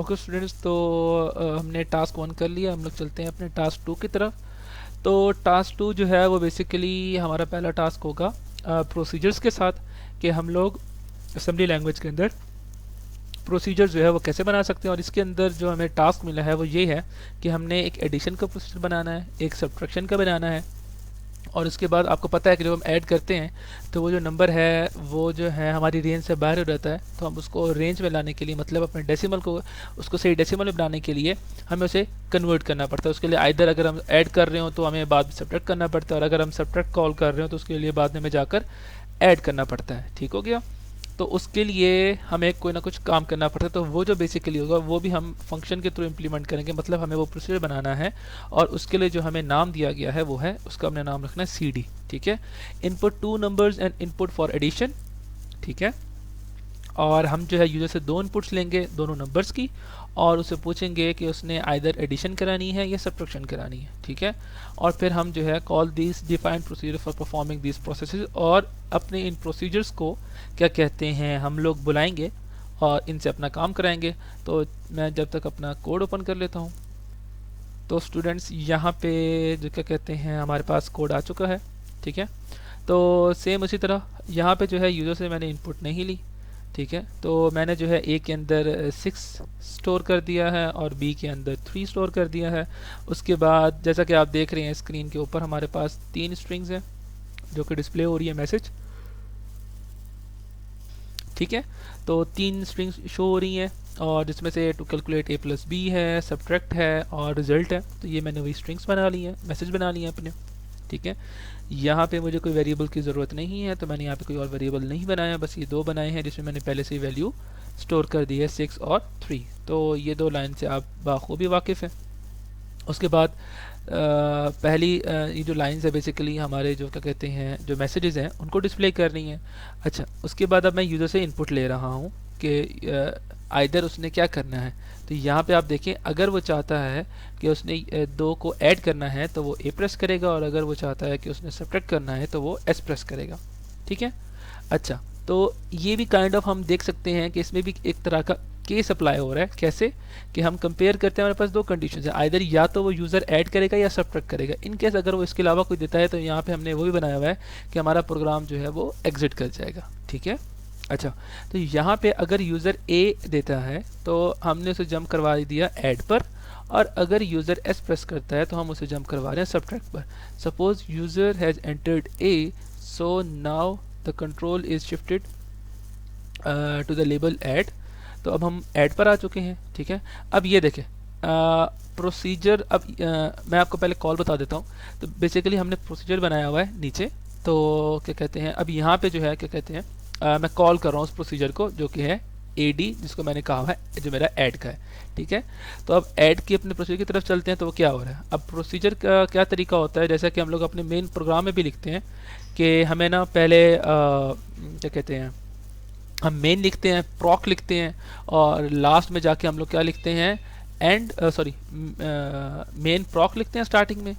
Okay students, तो हमने task 1 कर लिया। हम लोग चलते हैं अपने टास्क 2 की तरफ। तो टास्क 2 जो है वो बेसिकली हमारा पहला टास्क होगा प्रोसीजर्स के साथ, कि हम लोग असेंबली लैंग्वेज के अंदर प्रोसीजर जो है वो कैसे बना सकते हैं। और इसके अंदर जो हमें टास्क मिला है वो ये है कि हमने एक एडिशन का प्रोसीजर बनाना है, एक सब्ट्रैक्शन का बनाना है, और उसके बाद आपको पता है कि जब हम ऐड करते हैं तो वो जो नंबर है वो जो है हमारी रेंज से बाहर हो जाता है। तो हम उसको रेंज में लाने के लिए, मतलब अपने डेसिमल को उसको सही डेसिमल में बनाने के लिए हमें उसे कन्वर्ट करना पड़ता है। उसके लिए आइदर अगर हम ऐड कर रहे हो तो हमें बाद में सब्ट्रैक्ट करना पड़ता है, और अगर हम सब्ट्रैक्ट कॉल कर रहे हो तो उसके लिए बाद में हमें जाकर ऐड करना पड़ता है। ठीक हो गया। तो उसके लिए हमें कोई ना कुछ काम करना पड़ता है। तो वो जो बेसिकली होगा वो भी हम फंक्शन के थ्रू इम्प्लीमेंट करेंगे। मतलब हमें वो प्रोसीजर बनाना है, और उसके लिए जो हमें नाम दिया गया है वो है, उसका हमने नाम रखना है CD। ठीक है, input 2 numbers and input for addition. ठीक है, और हम जो है यूजर से 2 इनपुट्स लेंगे दोनों नंबर्स की, और उसे पूछेंगे कि उसने आइदर एडिशन करानी है या सब्ट्रैक्शन करानी है। ठीक है, और फिर हम जो है call this defined procedure for performing this processes, और अपने इन प्रोसीजर्स को क्या कहते हैं हम लोग बुलाएंगे और इनसे अपना काम कराएंगे। तो मैं जब तक अपना कोड ओपन कर लेता हूँ। तो स्टूडेंट्स यहाँ पे जो क्या कहते हैं हमारे पास कोड आ चुका है। ठीक है, तो सेम उसी तरह यहाँ पे जो है यूज़र से मैंने इनपुट नहीं ली। ठीक है, तो मैंने जो है ए के अंदर 6 स्टोर कर दिया है और बी के अंदर 3 स्टोर कर दिया है। उसके बाद जैसा कि आप देख रहे हैं स्क्रीन के ऊपर हमारे पास 3 स्ट्रिंग्स हैं जो कि डिस्प्ले हो रही है मैसेज। ठीक है, तो 3 स्ट्रिंग्स शो हो रही हैं, और जिसमें से टू कैलकुलेट a+b है, सब्ट्रैक्ट है और रिजल्ट है। तो ये मैंने वही स्ट्रिंग्स बना ली हैं, मैसेज बना लिए हैं अपने। ठीक है, यहाँ पे मुझे कोई वेरिएबल की ज़रूरत नहीं है, तो मैंने यहाँ पे कोई और वेरिएबल नहीं बनाया, बस ये 2 बनाए हैं जिसमें मैंने पहले से ही वैल्यू स्टोर कर दी है 6 और 3। तो ये 2 लाइन से आप बाखूबी वाकिफ़ हैं। उसके बाद पहली ये जो लाइंस है बेसिकली हमारे जो क्या कहते हैं जो मैसेजेस हैं उनको डिस्प्ले कर रही हैं। अच्छा, उसके बाद अब मैं यूज़र से इनपुट ले रहा हूँ कि आइदर उसने क्या करना है। तो यहाँ पे आप देखें, अगर वो चाहता है कि उसने 2 को ऐड करना है तो वो A प्रेस करेगा, और अगर वो चाहता है कि उसने सब्ट्रैक्ट करना है तो वो S प्रेस करेगा। ठीक है, अच्छा, तो ये भी काइंड ऑफ हम देख सकते हैं कि इसमें भी एक तरह का केस अप्लाई हो रहा है। कैसे कि हम कंपेयर करते हैं, हमारे पास 2 कंडीशन है, आइदर या तो वो यूज़र ऐड करेगा या सब्ट्रैक्ट करेगा। इन केस अगर वो इसके अलावा कोई देता है तो यहाँ पे हमने वो भी बनाया हुआ है कि हमारा प्रोग्राम जो है वो एग्जिट कर जाएगा। ठीक है, अच्छा, तो यहाँ पे अगर यूज़र ए देता है तो हमने उसे जंप करवा दिया ऐड पर, और अगर यूज़र एस प्रेस करता है तो हम उसे जंप करवा रहे हैं सब्ट्रैक्ट पर। Suppose user has entered A, so now the control is shifted to the label add. तो अब हम ऐड पर आ चुके हैं। ठीक है, अब ये देखें प्रोसीजर। अब मैं आपको पहले कॉल बता देता हूँ। तो बेसिकली हमने प्रोसीजर बनाया हुआ है नीचे। तो क्या कहते हैं, अब यहाँ पे जो है क्या कहते हैं मैं कॉल कर रहा हूँ उस प्रोसीजर को जो कि है AD, जिसको मैंने कहा है जो मेरा ऐड का है। ठीक है, तो अब ऐड की अपने प्रोसीजर की तरफ चलते हैं। तो वो क्या हो रहा है, अब प्रोसीजर का क्या तरीका होता है, जैसा कि हम लोग अपने मेन प्रोग्राम में भी लिखते हैं कि हमें ना पहले क्या कहते हैं हम मेन लिखते हैं, प्रॉक लिखते हैं, और लास्ट में जाके हम लोग क्या लिखते हैं एंड मेन प्रॉक लिखते हैं स्टार्टिंग में,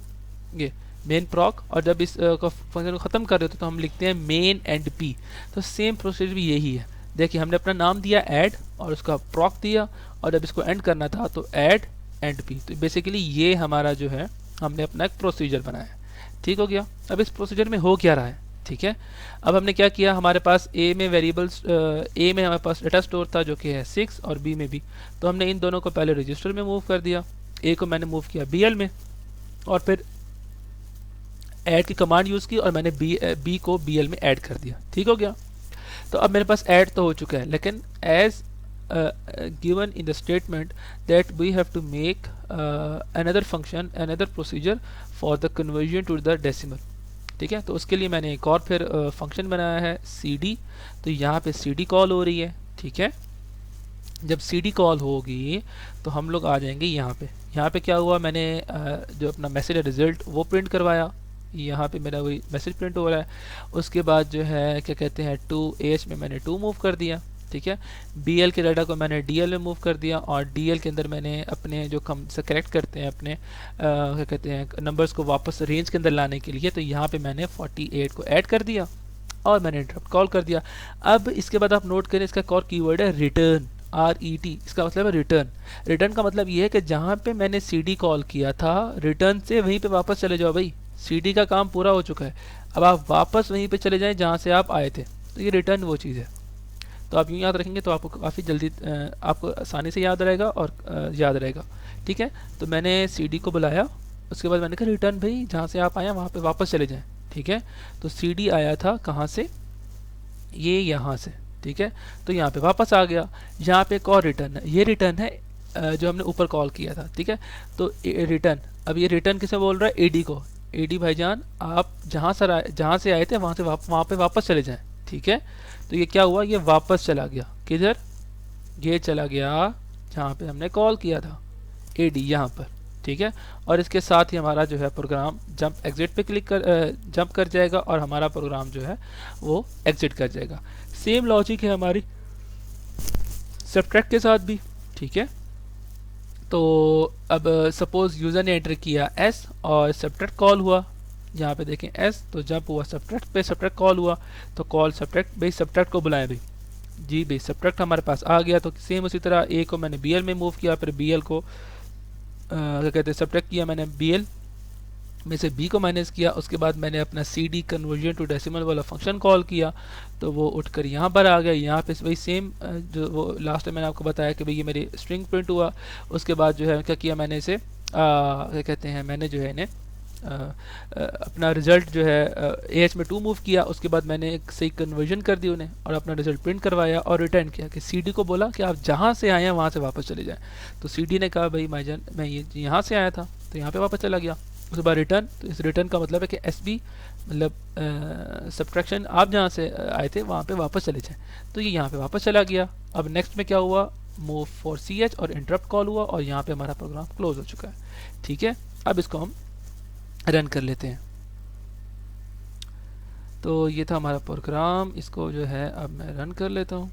ये मेन प्रॉक। और जब इस फंक्शन को ख़त्म कर रहे होते तो हम लिखते हैं मेन एंड पी। तो सेम प्रोसीजर भी यही है। देखिए, हमने अपना नाम दिया ऐड और उसका प्रॉक दिया, और जब इसको एंड करना था तो ऐड एंड पी। तो बेसिकली ये हमारा जो है हमने अपना एक प्रोसीजर बनाया। ठीक हो गया। अब इस प्रोसीजर में हो क्या रहा है, ठीक है, अब हमने क्या किया, हमारे पास ए में वेरिएबल्स ए में हमारे पास डेटा स्टोर था जो कि है 6, और बी में भी। तो हमने इन दोनों को पहले रजिस्टर में मूव कर दिया। ए को मैंने मूव किया BL में, और फिर ऐड की कमांड यूज़ की और मैंने बी को BL में ऐड कर दिया। ठीक हो गया। तो अब मेरे पास ऐड तो हो चुका है, लेकिन as given in the statement that we have to make another function, another procedure for the conversion to the decimal। ठीक है, तो उसके लिए मैंने एक और फिर फंक्शन बनाया है CD। तो यहाँ पे CD कॉल हो रही है। ठीक है, जब CD कॉल होगी तो हम लोग आ जाएंगे यहाँ पे। यहाँ पे क्या हुआ, मैंने जो अपना मैसेज रिजल्ट वो प्रिंट करवाया। यहाँ पे मेरा वही मैसेज प्रिंट हो रहा है। उसके बाद जो है क्या कहते हैं 2AH में मैंने 2 मूव कर दिया। ठीक है, BL के डाटा को मैंने DL में मूव कर दिया, और DL के अंदर मैंने अपने जो कम से करेक्ट करते हैं अपने क्या कहते हैं नंबर्स को वापस रेंज के अंदर लाने के लिए, तो यहाँ पे मैंने 48 को ऐड कर दिया और मैंने इंटरप्ट कॉल कर दिया। अब इसके बाद आप नोट करें, इसका और कीवर्ड है रिटर्न। RET, इसका मतलब है रिटर्न। रिटर्न का मतलब ये है कि जहाँ पे मैंने CD कॉल किया था, रिटर्न से वहीं पे वापस चले जाओ भाई, CD का काम पूरा हो चुका है, अब आप वापस वहीं पे चले जाएं जहाँ से आप आए थे। तो ये रिटर्न वो चीज़ है। तो आप यूँ याद रखेंगे तो आपको काफ़ी जल्दी आपको आसानी से याद रहेगा और याद रहेगा। ठीक है, तो मैंने CD को बुलाया, उसके बाद मैंने कहा रिटर्न भाई जहाँ से आप आए वहाँ पे वापस चले जाएं। ठीक है, तो CD आया था कहाँ से, ये यहाँ से। ठीक है, तो यहाँ पे वापस आ गया। यहाँ पे एक और रिटर्न है, ये रिटर्न है जो हमने ऊपर कॉल किया था। ठीक है, तो रिटर्न, अब ये रिटर्न किसे बोल रहा है, AD को। AD भाईजान आप जहाँ से आए थे वहाँ से वहाँ पे वापस चले जाएं। ठीक है, तो ये क्या हुआ, ये वापस चला गया, किधर, ये चला गया जहाँ पे हमने कॉल किया था, AD यहाँ पर। ठीक है, और इसके साथ ही हमारा जो है प्रोग्राम जंप एग्जिट पे क्लिक कर जंप कर जाएगा और हमारा प्रोग्राम जो है वो एग्जिट कर जाएगा। सेम लॉजिक है हमारी सब्ट्रैक्ट के साथ भी। ठीक है, तो अब सपोज यूज़र ने एंटर किया S और सब्ट्रैक्ट कॉल हुआ, यहाँ पे देखें S तो जंप हुआ सब्ट्रैक्ट पे, सब्ट्रैक्ट कॉल हुआ तो कॉल सब्ट्रैक्ट, भाई सब्ट्रैक्ट को बुलाएं भाई, जी भाई सब्ट्रैक्ट हमारे पास आ गया। तो सेम उसी तरह A को मैंने BL में मूव किया, फिर BL को क्या कहते हैं सब्ट्रैक्ट किया मैंने, BL में से B को माइनस किया, उसके बाद मैंने अपना CD कन्वर्जन टू डेसिमल वाला फंक्शन कॉल किया, तो वो उठकर यहाँ पर आ गया। यहाँ पे वही सेम जो वो लास्ट में मैंने आपको बताया कि भाई ये मेरी स्ट्रिंग प्रिंट हुआ। उसके बाद जो है क्या किया मैंने इसे क्या कहते हैं, मैंने जो है इन्हें अपना रिज़ल्ट जो है AH में 2 मूव किया, उसके बाद मैंने एक सही कन्वर्जन कर दी उन्हें और अपना रिजल्ट प्रिंट करवाया और रिटर्न किया कि CD को बोला कि आप जहाँ से आए हैं वहाँ से वापस चले जाएं। तो CD ने कहा भाई भाईजान मैं ये यहाँ से आया था, तो यहाँ पे वापस चला गया। उसके बाद रिटर्न, तो इस रिटर्न का मतलब है कि SB मतलब सब्ट्रैक्शन आप जहाँ से आए थे वहाँ पे वापस चले जाएं, तो ये यहाँ पे वापस चला गया। अब नेक्स्ट में क्या हुआ, मूव फॉर CH और इंटरप्ट कॉल हुआ और यहाँ पे हमारा प्रोग्राम क्लोज हो चुका है। ठीक है, अब इसको हम रन कर लेते हैं। तो ये था हमारा प्रोग्राम, इसको जो है अब मैं रन कर लेता हूँ।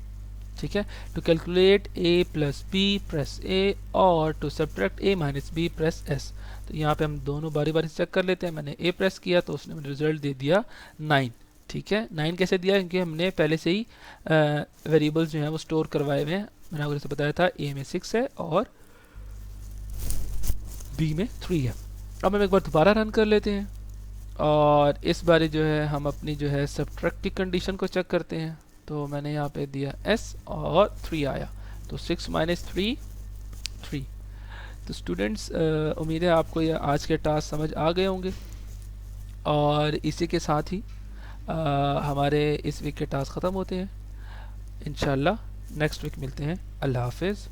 ठीक है, to calculate A plus B press A और to subtract A minus B press S। तो यहाँ पे हम दोनों बारी बारी चेक कर लेते हैं। मैंने A प्रेस किया तो उसने मुझे रिजल्ट दे दिया 9। ठीक है, 9 कैसे दिया, क्योंकि हमने पहले से ही वेरिएबल्स जो हैं वो स्टोर करवाए हुए हैं। मैंने आपको जैसे बताया था A में 6 है और B में 3 है। अब हम एक बार दोबारा रन कर लेते हैं और इस बार जो है हम अपनी जो है सब्ट्रैक्ट की कंडीशन को चेक करते हैं। तो मैंने यहाँ पे दिया S और 3 आया, तो 6 माइनस 3 3। तो स्टूडेंट्स उम्मीद है आपको ये आज के टास्क समझ आ गए होंगे और इसी के साथ ही हमारे इस वीक के टास्क ख़त्म होते हैं। इंशाल्लाह नेक्स्ट वीक मिलते हैं। अल्लाह हाफिज़।